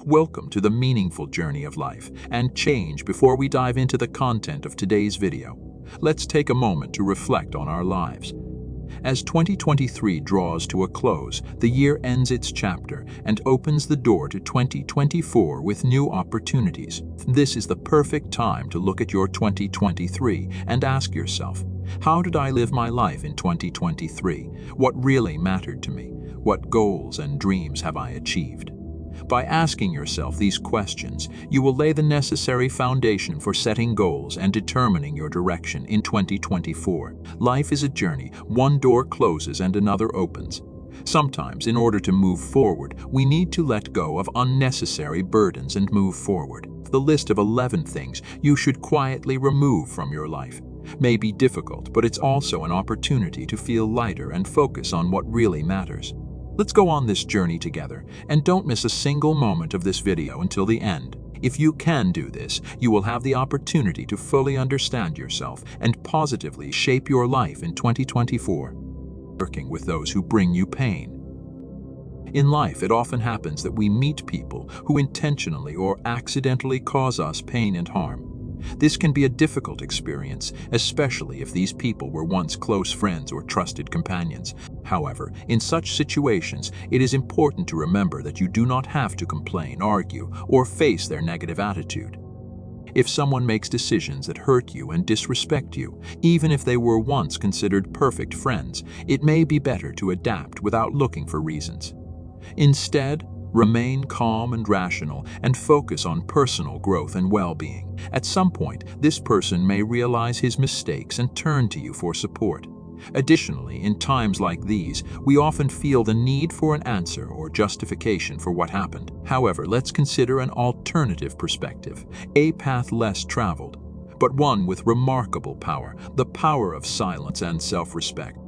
Welcome to the meaningful journey of life and change. Before we dive into the content of today's video, let's take a moment to reflect on our lives. As 2023 draws to a close, the year ends its chapter and opens the door to 2024 with new opportunities. This is the perfect time to look at your 2023 and ask yourself, how did I live my life in 2023? What really mattered to me? What goals and dreams have I achieved? By asking yourself these questions, you will lay the necessary foundation for setting goals and determining your direction in 2024. Life is a journey. One door closes and another opens. Sometimes, in order to move forward, we need to let go of unnecessary burdens and move forward. The list of 11 things you should quietly remove from your life may be difficult, but it's also an opportunity to feel lighter and focus on what really matters. Let's go on this journey together, and don't miss a single moment of this video until the end. If you can do this, you will have the opportunity to fully understand yourself and positively shape your life in 2024. Working with those who bring you pain. In life, it often happens that we meet people who intentionally or accidentally cause us pain and harm. This can be a difficult experience, especially if these people were once close friends or trusted companions. However, in such situations, it is important to remember that you do not have to complain, argue, or face their negative attitude. If someone makes decisions that hurt you and disrespect you, even if they were once considered perfect friends, it may be better to adapt without looking for reasons. Instead, remain calm and rational and focus on personal growth and well-being. At some point, this person may realize his mistakes and turn to you for support. Additionally, in times like these, we often feel the need for an answer or justification for what happened. However, let's consider an alternative perspective, a path less traveled, but one with remarkable power, the power of silence and self-respect.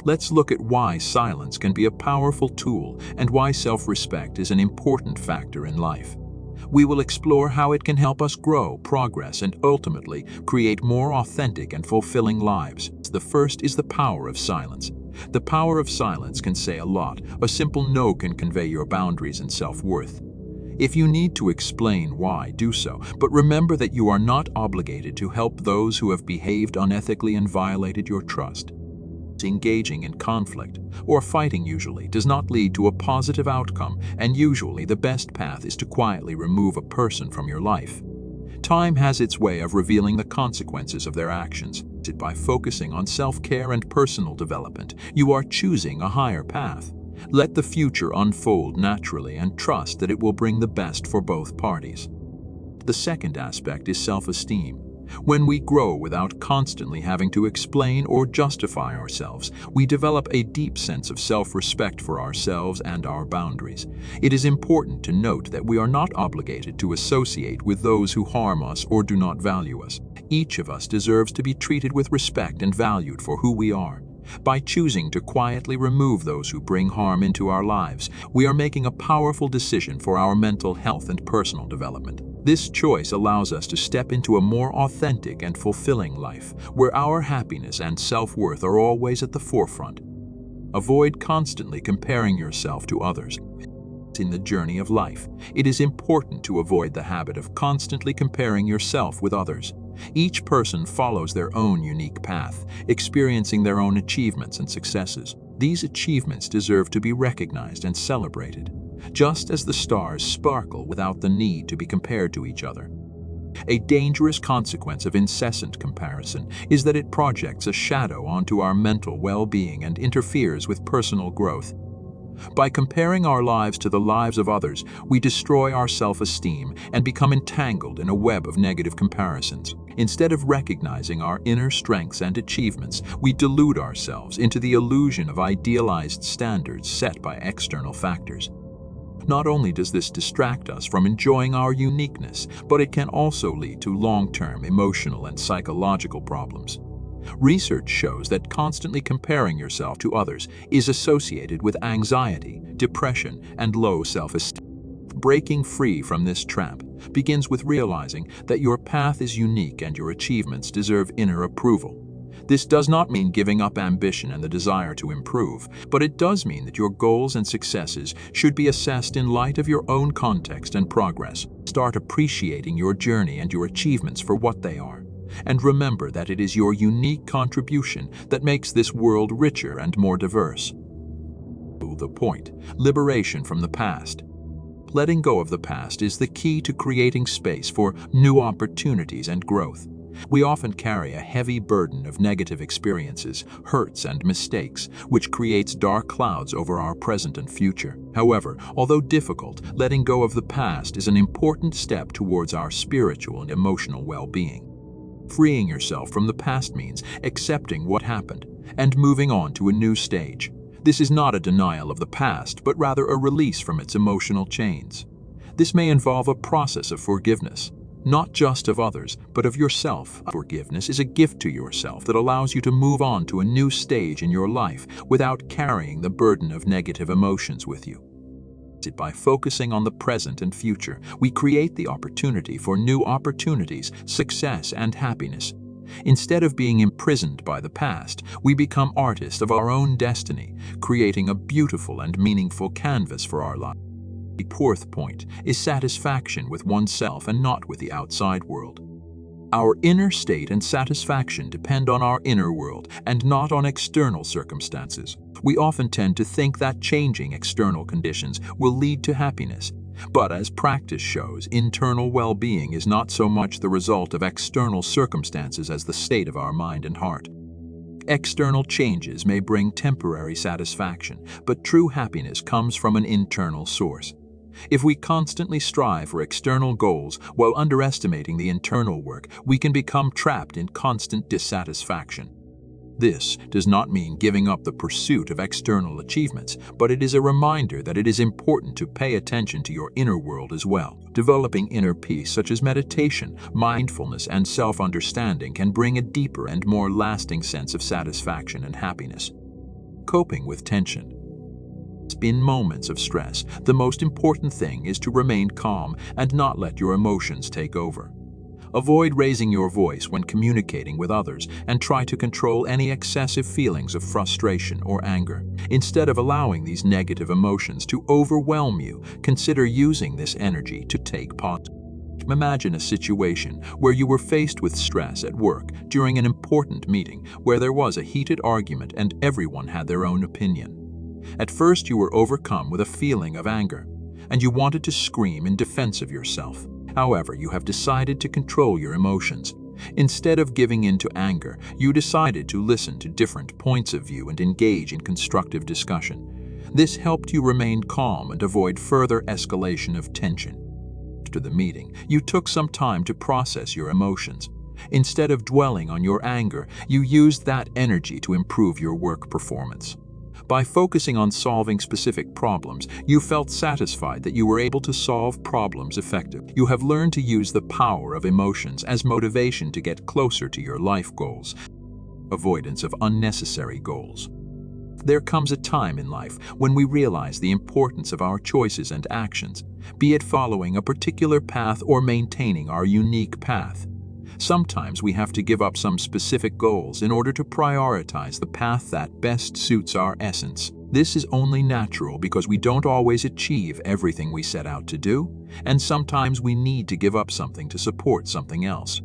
Let's look at why silence can be a powerful tool and why self-respect is an important factor in life. We will explore how it can help us grow, progress, and ultimately create more authentic and fulfilling lives. The first is the power of silence. The power of silence can say a lot. A simple no can convey your boundaries and self-worth. If you need to explain why, do so, but remember that you are not obligated to help those who have behaved unethically and violated your trust. Engaging in conflict or fighting usually does not lead to a positive outcome, and usually the best path is to quietly remove a person from your life. Time has its way of revealing the consequences of their actions. By focusing on self-care and personal development, you are choosing a higher path. Let the future unfold naturally and trust that it will bring the best for both parties. The second aspect is self-esteem. When we grow without constantly having to explain or justify ourselves, we develop a deep sense of self-respect for ourselves and our boundaries. It is important to note that we are not obligated to associate with those who harm us or do not value us. Each of us deserves to be treated with respect and valued for who we are. By choosing to quietly remove those who bring harm into our lives, we are making a powerful decision for our mental health and personal development. This choice allows us to step into a more authentic and fulfilling life, where our happiness and self-worth are always at the forefront. Avoid constantly comparing yourself to others. In the journey of life, it is important to avoid the habit of constantly comparing yourself with others. Each person follows their own unique path, experiencing their own achievements and successes. These achievements deserve to be recognized and celebrated, just as the stars sparkle without the need to be compared to each other. A dangerous consequence of incessant comparison is that it projects a shadow onto our mental well-being and interferes with personal growth. By comparing our lives to the lives of others, we destroy our self-esteem and become entangled in a web of negative comparisons. Instead of recognizing our inner strengths and achievements, we delude ourselves into the illusion of idealized standards set by external factors. Not only does this distract us from enjoying our uniqueness, but it can also lead to long-term emotional and psychological problems. Research shows that constantly comparing yourself to others is associated with anxiety, depression, and low self-esteem. Breaking free from this trap begins with realizing that your path is unique and your achievements deserve inner approval. This does not mean giving up ambition and the desire to improve, but it does mean that your goals and successes should be assessed in light of your own context and progress. Start appreciating your journey and your achievements for what they are. And remember that it is your unique contribution that makes this world richer and more diverse. The point: liberation from the past. Letting go of the past is the key to creating space for new opportunities and growth. We often carry a heavy burden of negative experiences, hurts, and mistakes, which creates dark clouds over our present and future. However, although difficult, letting go of the past is an important step towards our spiritual and emotional well-being. Freeing yourself from the past means accepting what happened and moving on to a new stage. This is not a denial of the past, but rather a release from its emotional chains. This may involve a process of forgiveness, not just of others, but of yourself. Forgiveness is a gift to yourself that allows you to move on to a new stage in your life without carrying the burden of negative emotions with you. By focusing on the present and future, we create the opportunity for new opportunities, success, and happiness. Instead of being imprisoned by the past, we become artists of our own destiny, creating a beautiful and meaningful canvas for our life. The fourth point is satisfaction with oneself and not with the outside world. Our inner state and satisfaction depend on our inner world and not on external circumstances. We often tend to think that changing external conditions will lead to happiness. But as practice shows, internal well-being is not so much the result of external circumstances as the state of our mind and heart. External changes may bring temporary satisfaction, but true happiness comes from an internal source. If we constantly strive for external goals while underestimating the internal work, we can become trapped in constant dissatisfaction. This does not mean giving up the pursuit of external achievements, but it is a reminder that it is important to pay attention to your inner world as well. Developing inner peace, such as meditation, mindfulness, and self-understanding, can bring a deeper and more lasting sense of satisfaction and happiness. Coping with tension. In moments of stress, the most important thing is to remain calm and not let your emotions take over. Avoid raising your voice when communicating with others and try to control any excessive feelings of frustration or anger. Instead of allowing these negative emotions to overwhelm you, consider using this energy to take pause. Imagine a situation where you were faced with stress at work during an important meeting where there was a heated argument and everyone had their own opinion. At first, you were overcome with a feeling of anger, and you wanted to scream in defense of yourself. However, you have decided to control your emotions. Instead of giving in to anger, you decided to listen to different points of view and engage in constructive discussion. This helped you remain calm and avoid further escalation of tension. After the meeting, you took some time to process your emotions. Instead of dwelling on your anger, you used that energy to improve your work performance. By focusing on solving specific problems, you felt satisfied that you were able to solve problems effectively. You have learned to use the power of emotions as motivation to get closer to your life goals. Avoidance of unnecessary goals. There comes a time in life when we realize the importance of our choices and actions, be it following a particular path or maintaining our unique path. Sometimes we have to give up some specific goals in order to prioritize the path that best suits our essence. This is only natural because we don't always achieve everything we set out to do, and sometimes we need to give up something to support something else.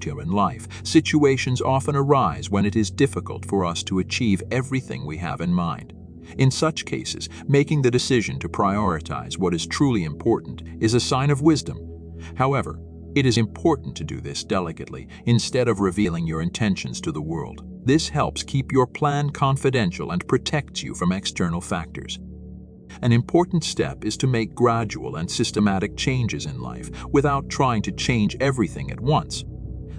In life, situations often arise when it is difficult for us to achieve everything we have in mind. In such cases, making the decision to prioritize what is truly important is a sign of wisdom. However, it is important to do this delicately instead of revealing your intentions to the world. This helps keep your plan confidential and protects you from external factors. An important step is to make gradual and systematic changes in life without trying to change everything at once.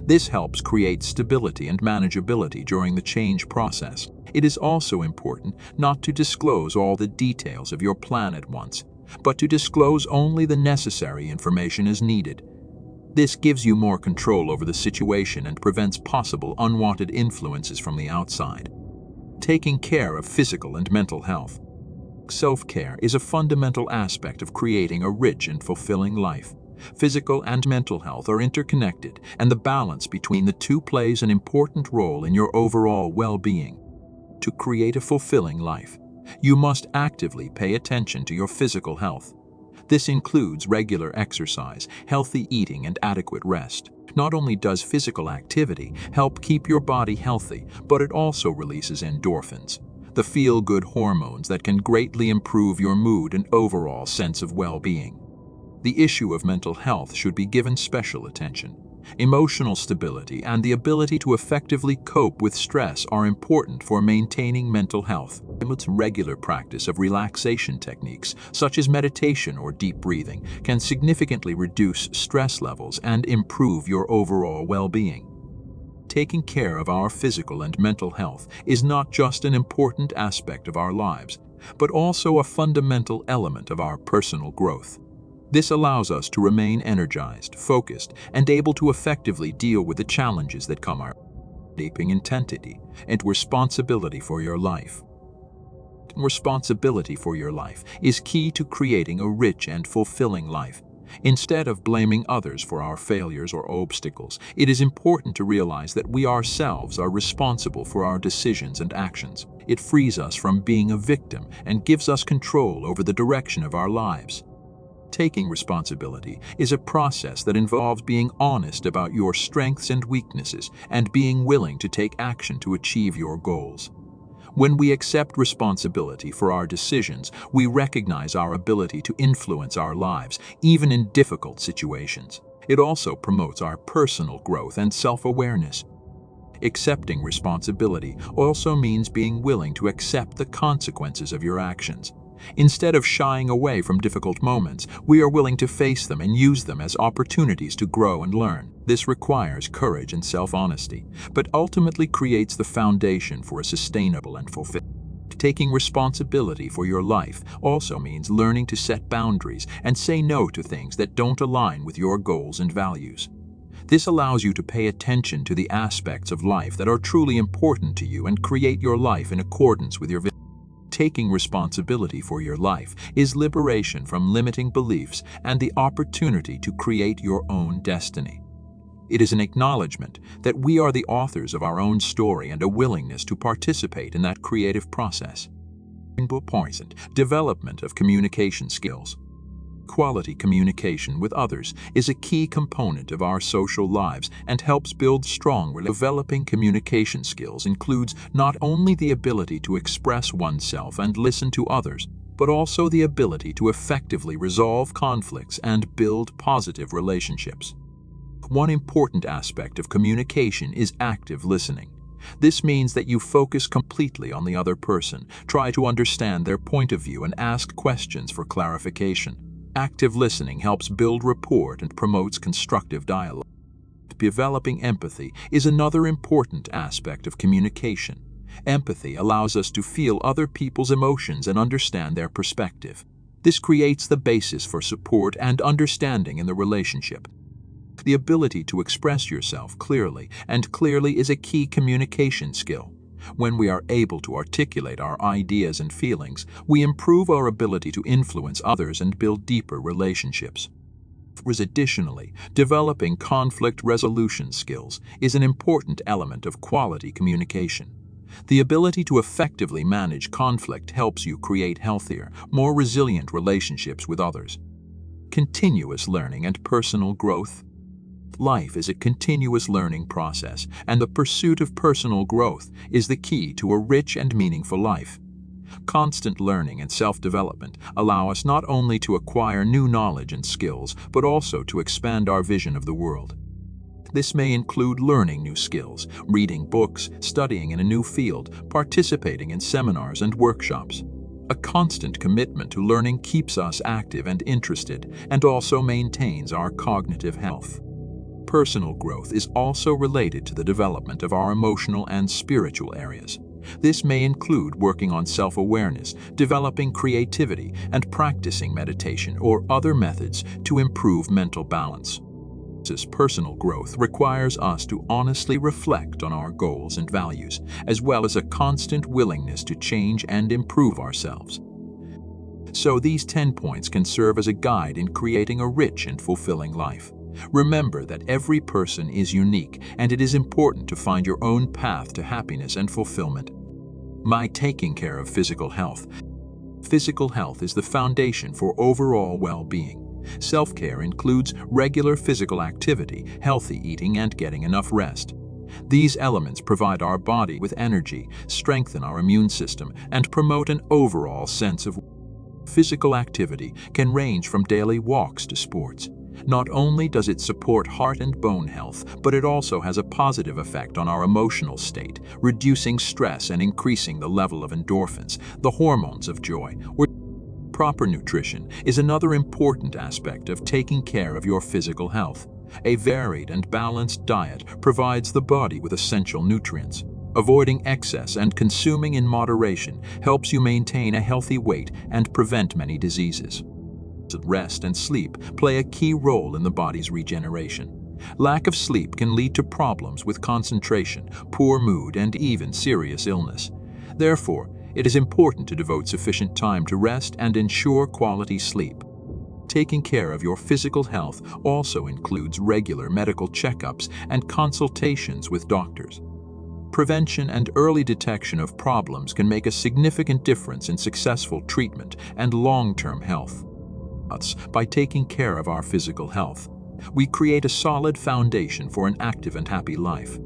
This helps create stability and manageability during the change process. It is also important not to disclose all the details of your plan at once, but to disclose only the necessary information as needed. This gives you more control over the situation and prevents possible unwanted influences from the outside. Taking care of physical and mental health. Self-care is a fundamental aspect of creating a rich and fulfilling life. Physical and mental health are interconnected, and the balance between the two plays an important role in your overall well-being. To create a fulfilling life, you must actively pay attention to your physical health. This includes regular exercise, healthy eating, and adequate rest. Not only does physical activity help keep your body healthy, but it also releases endorphins, the feel-good hormones that can greatly improve your mood and overall sense of well-being. The issue of mental health should be given special attention. Emotional stability and the ability to effectively cope with stress are important for maintaining mental health. Regular practice of relaxation techniques, such as meditation or deep breathing, can significantly reduce stress levels and improve your overall well-being. Taking care of our physical and mental health is not just an important aspect of our lives, but also a fundamental element of our personal growth. This allows us to remain energized, focused, and able to effectively deal with the challenges that come our deeping intensity and responsibility for your life. Responsibility for your life is key to creating a rich and fulfilling life. Instead of blaming others for our failures or obstacles, it is important to realize that we ourselves are responsible for our decisions and actions. It frees us from being a victim and gives us control over the direction of our lives. Taking responsibility is a process that involves being honest about your strengths and weaknesses and being willing to take action to achieve your goals. When we accept responsibility for our decisions, we recognize our ability to influence our lives, even in difficult situations. It also promotes our personal growth and self-awareness. Accepting responsibility also means being willing to accept the consequences of your actions. Instead of shying away from difficult moments, we are willing to face them and use them as opportunities to grow and learn. This requires courage and self-honesty, but ultimately creates the foundation for a sustainable and fulfilling. Taking responsibility for your life also means learning to set boundaries and say no to things that don't align with your goals and values. This allows you to pay attention to the aspects of life that are truly important to you and create your life in accordance with your vision. Taking responsibility for your life is liberation from limiting beliefs and the opportunity to create your own destiny. It is an acknowledgement that we are the authors of our own story and a willingness to participate in that creative process. Development of communication skills. Quality communication with others is a key component of our social lives and helps build strong relationships. Developing communication skills includes not only the ability to express oneself and listen to others, but also the ability to effectively resolve conflicts and build positive relationships. One important aspect of communication is active listening. This means that you focus completely on the other person, try to understand their point of view, and ask questions for clarification. Active listening helps build rapport and promotes constructive dialogue. Developing empathy is another important aspect of communication. Empathy allows us to feel other people's emotions and understand their perspective. This creates the basis for support and understanding in the relationship. The ability to express yourself clearly is a key communication skill. When we are able to articulate our ideas and feelings, we improve our ability to influence others and build deeper relationships. Additionally, developing conflict resolution skills is an important element of quality communication. The ability to effectively manage conflict helps you create healthier, more resilient relationships with others. Continuous learning and personal growth. Life is a continuous learning process, and the pursuit of personal growth is the key to a rich and meaningful life. Constant learning and self-development allow us not only to acquire new knowledge and skills, but also to expand our vision of the world. This may include learning new skills, reading books, studying in a new field, participating in seminars and workshops. A constant commitment to learning keeps us active and interested, and also maintains our cognitive health. Personal growth is also related to the development of our emotional and spiritual areas. This may include working on self-awareness, developing creativity, and practicing meditation or other methods to improve mental balance. This personal growth requires us to honestly reflect on our goals and values, as well as a constant willingness to change and improve ourselves. So these 10 points can serve as a guide in creating a rich and fulfilling life. Remember that every person is unique, and it is important to find your own path to happiness and fulfillment. By taking care of physical health. Physical health is the foundation for overall well-being. Self-care includes regular physical activity, healthy eating, and getting enough rest. These elements provide our body with energy, strengthen our immune system, and promote an overall sense of physical activity can range from daily walks to sports. Not only does it support heart and bone health, but it also has a positive effect on our emotional state, reducing stress and increasing the level of endorphins, the hormones of joy. Proper nutrition is another important aspect of taking care of your physical health. A varied and balanced diet provides the body with essential nutrients. Avoiding excess and consuming in moderation helps you maintain a healthy weight and prevent many diseases. Rest and sleep play a key role in the body's regeneration. Lack of sleep can lead to problems with concentration, poor mood, and even serious illness. Therefore, it is important to devote sufficient time to rest and ensure quality sleep. Taking care of your physical health also includes regular medical checkups and consultations with doctors. Prevention and early detection of problems can make a significant difference in successful treatment and long-term health. By taking care of our physical health, we create a solid foundation for an active and happy life.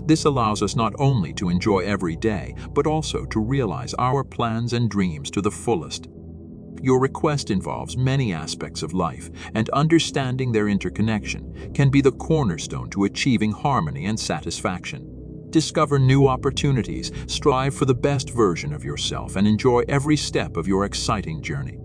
This allows us not only to enjoy every day, but also to realize our plans and dreams to the fullest. Your request involves many aspects of life, and understanding their interconnection can be the cornerstone to achieving harmony and satisfaction. Discover new opportunities, strive for the best version of yourself, and enjoy every step of your exciting journey.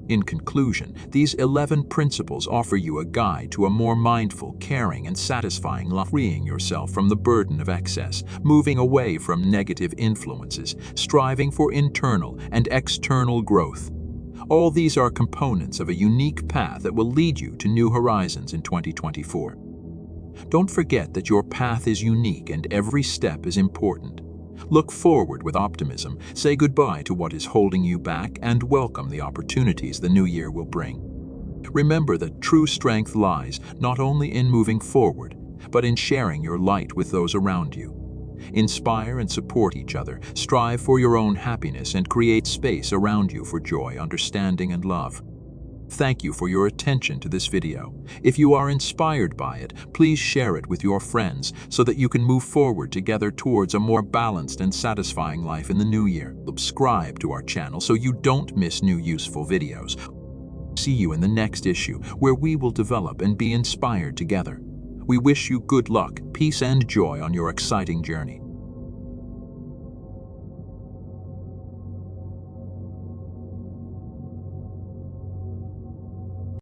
In conclusion, these 11 principles offer you a guide to a more mindful, caring, and satisfying life, freeing yourself from the burden of excess, moving away from negative influences, striving for internal and external growth. All these are components of a unique path that will lead you to new horizons in 2024. Don't forget that your path is unique and every step is important. Look forward with optimism, say goodbye to what is holding you back, and welcome the opportunities the new year will bring. Remember that true strength lies not only in moving forward, but in sharing your light with those around you. Inspire and support each other, strive for your own happiness, and create space around you for joy, understanding, and love. Thank you for your attention to this video. If you are inspired by it, please share it with your friends so that you can move forward together towards a more balanced and satisfying life in the new year. Subscribe to our channel so you don't miss new useful videos. See you in the next issue, where we will develop and be inspired together. We wish you good luck, peace, and joy on your exciting journey.